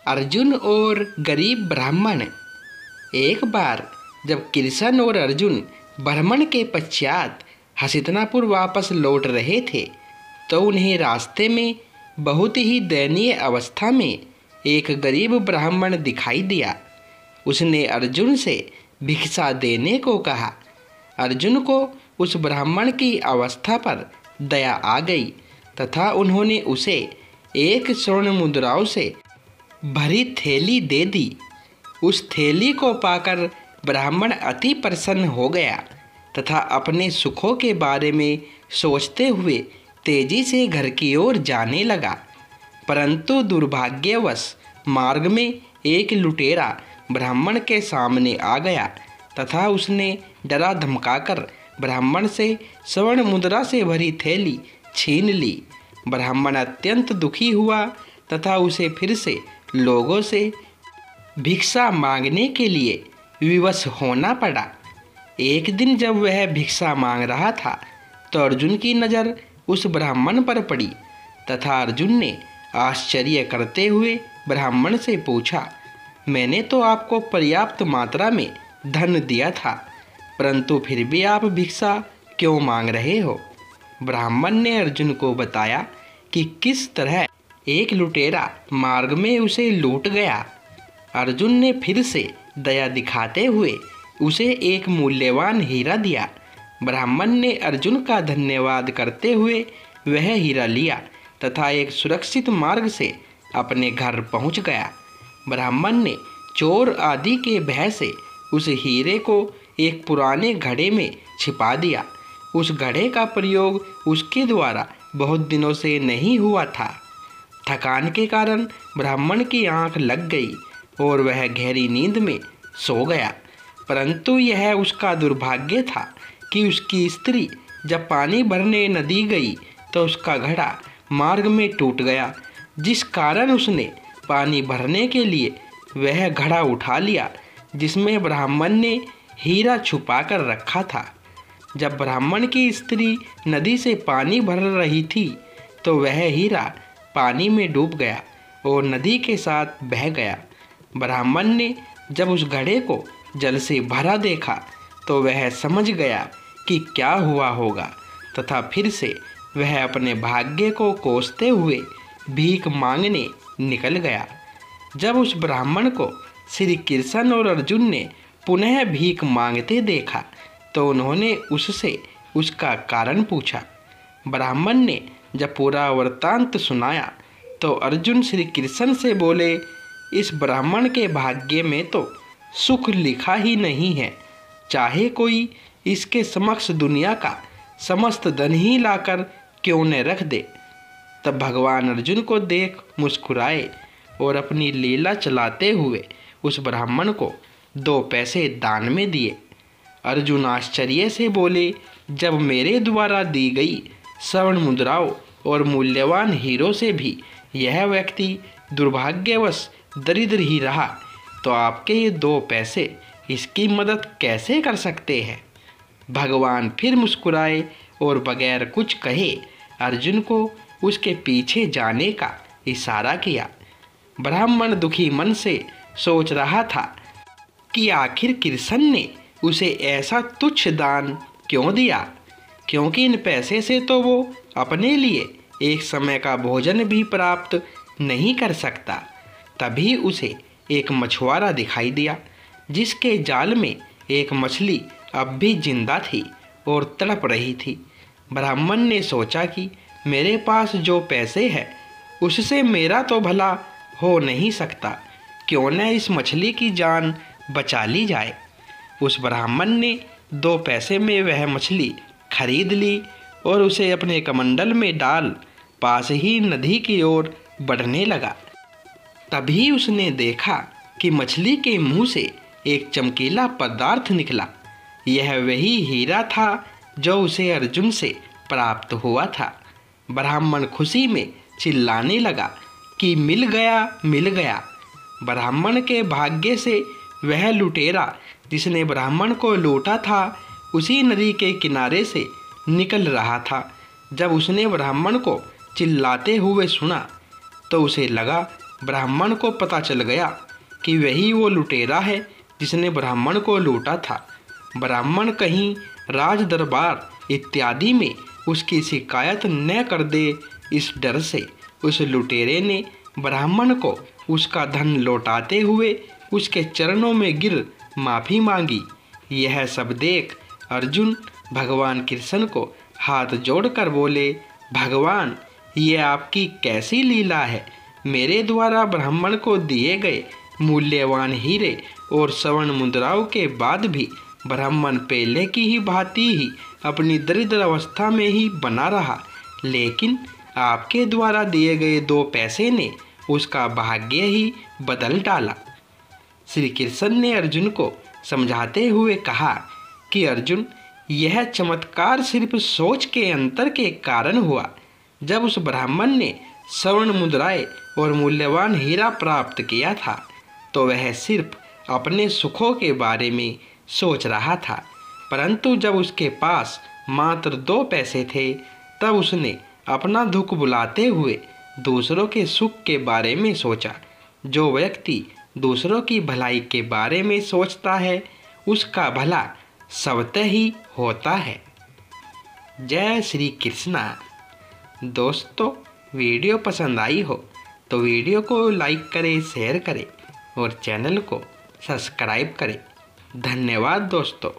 अर्जुन और गरीब ब्राह्मण। एक बार जब कृष्ण और अर्जुन भ्रमण के पश्चात हस्तिनापुर वापस लौट रहे थे तो उन्हें रास्ते में बहुत ही दयनीय अवस्था में एक गरीब ब्राह्मण दिखाई दिया। उसने अर्जुन से भिक्षा देने को कहा। अर्जुन को उस ब्राह्मण की अवस्था पर दया आ गई तथा उन्होंने उसे एक स्वर्ण मुद्राओं से भरी थैली दे दी। उस थैली को पाकर ब्राह्मण अति प्रसन्न हो गया तथा अपने सुखों के बारे में सोचते हुए तेजी से घर की ओर जाने लगा। परंतु दुर्भाग्यवश मार्ग में एक लुटेरा ब्राह्मण के सामने आ गया तथा उसने डरा धमकाकर ब्राह्मण से स्वर्ण मुद्रा से भरी थैली छीन ली। ब्राह्मण अत्यंत दुखी हुआ तथा उसे फिर से लोगों से भिक्षा मांगने के लिए विवश होना पड़ा। एक दिन जब वह भिक्षा मांग रहा था तो अर्जुन की नज़र उस ब्राह्मण पर पड़ी तथा अर्जुन ने आश्चर्य करते हुए ब्राह्मण से पूछा, मैंने तो आपको पर्याप्त मात्रा में धन दिया था, परंतु फिर भी आप भिक्षा क्यों मांग रहे हो? ब्राह्मण ने अर्जुन को बताया कि किस तरह एक लुटेरा मार्ग में उसे लूट गया। अर्जुन ने फिर से दया दिखाते हुए उसे एक मूल्यवान हीरा दिया। ब्राह्मण ने अर्जुन का धन्यवाद करते हुए वह हीरा लिया तथा एक सुरक्षित मार्ग से अपने घर पहुंच गया। ब्राह्मण ने चोर आदि के भय से उस हीरे को एक पुराने घड़े में छिपा दिया। उस घड़े का प्रयोग उसके द्वारा बहुत दिनों से नहीं हुआ था। थकान के कारण ब्राह्मण की आंख लग गई और वह गहरी नींद में सो गया। परंतु यह उसका दुर्भाग्य था कि उसकी स्त्री जब पानी भरने नदी गई तो उसका घड़ा मार्ग में टूट गया, जिस कारण उसने पानी भरने के लिए वह घड़ा उठा लिया जिसमें ब्राह्मण ने हीरा छुपा कर रखा था। जब ब्राह्मण की स्त्री नदी से पानी भर रही थी तो वह हीरा पानी में डूब गया और नदी के साथ बह गया। ब्राह्मण ने जब उस घड़े को जल से भरा देखा तो वह समझ गया कि क्या हुआ होगा तथा फिर से वह अपने भाग्य को कोसते हुए भीख मांगने निकल गया। जब उस ब्राह्मण को श्री कृष्ण और अर्जुन ने पुनः भीख मांगते देखा तो उन्होंने उससे उसका कारण पूछा। ब्राह्मण ने जब पूरा वृत्तांत सुनाया तो अर्जुन श्री कृष्ण से बोले, इस ब्राह्मण के भाग्य में तो सुख लिखा ही नहीं है, चाहे कोई इसके समक्ष दुनिया का समस्त धन ही लाकर क्यों न रख दे। तब भगवान अर्जुन को देख मुस्कुराए और अपनी लीला चलाते हुए उस ब्राह्मण को 2 पैसे दान में दिए। अर्जुन आश्चर्य से बोले, जब मेरे द्वारा दी गई स्वर्ण मुद्राओं और मूल्यवान हीरों से भी यह व्यक्ति दुर्भाग्यवश दरिद्र ही रहा तो आपके ये 2 पैसे इसकी मदद कैसे कर सकते हैं? भगवान फिर मुस्कुराए और बगैर कुछ कहे अर्जुन को उसके पीछे जाने का इशारा किया। ब्राह्मण दुखी मन से सोच रहा था कि आखिर कृष्ण ने उसे ऐसा तुच्छ दान क्यों दिया, क्योंकि इन पैसे से तो वो अपने लिए एक समय का भोजन भी प्राप्त नहीं कर सकता। तभी उसे एक मछुआरा दिखाई दिया जिसके जाल में एक मछली अब भी जिंदा थी और तड़प रही थी। ब्राह्मण ने सोचा कि मेरे पास जो पैसे हैं उससे मेरा तो भला हो नहीं सकता, क्यों न इस मछली की जान बचा ली जाए। उस ब्राह्मण ने 2 पैसे में वह मछली खरीद ली और उसे अपने कमंडल में डाल पास ही नदी की ओर बढ़ने लगा। तभी उसने देखा कि मछली के मुंह से एक चमकीला पदार्थ निकला। यह वही हीरा था जो उसे अर्जुन से प्राप्त हुआ था। ब्राह्मण खुशी में चिल्लाने लगा कि मिल गया, मिल गया। ब्राह्मण के भाग्य से वह लुटेरा जिसने ब्राह्मण को लूटा था उसी नदी के किनारे से निकल रहा था। जब उसने ब्राह्मण को चिल्लाते हुए सुना तो उसे लगा ब्राह्मण को पता चल गया कि वही वो लुटेरा है जिसने ब्राह्मण को लूटा था। ब्राह्मण कहीं राज दरबार इत्यादि में उसकी शिकायत न कर दे, इस डर से उस लुटेरे ने ब्राह्मण को उसका धन लौटाते हुए उसके चरणों में गिर माफ़ी मांगी। यह सब देख अर्जुन भगवान कृष्ण को हाथ जोड़कर बोले, भगवान, ये आपकी कैसी लीला है। मेरे द्वारा ब्राह्मण को दिए गए मूल्यवान हीरे और स्वर्ण मुद्राओं के बाद भी ब्राह्मण पहले की ही भांति ही अपनी दरिद्र अवस्था में ही बना रहा, लेकिन आपके द्वारा दिए गए 2 पैसे ने उसका भाग्य ही बदल डाला। श्री कृष्ण ने अर्जुन को समझाते हुए कहा कि अर्जुन, यह चमत्कार सिर्फ सोच के अंतर के कारण हुआ। जब उस ब्राह्मण ने स्वर्ण मुद्राएं और मूल्यवान हीरा प्राप्त किया था तो वह सिर्फ अपने सुखों के बारे में सोच रहा था, परंतु जब उसके पास मात्र 2 पैसे थे तब उसने अपना दुख बुलाते हुए दूसरों के सुख के बारे में सोचा। जो व्यक्ति दूसरों की भलाई के बारे में सोचता है उसका भला स्वतः ही होता है। जय श्री कृष्णा। दोस्तों, वीडियो पसंद आई हो तो वीडियो को लाइक करें, शेयर करें और चैनल को सब्सक्राइब करें। धन्यवाद दोस्तों।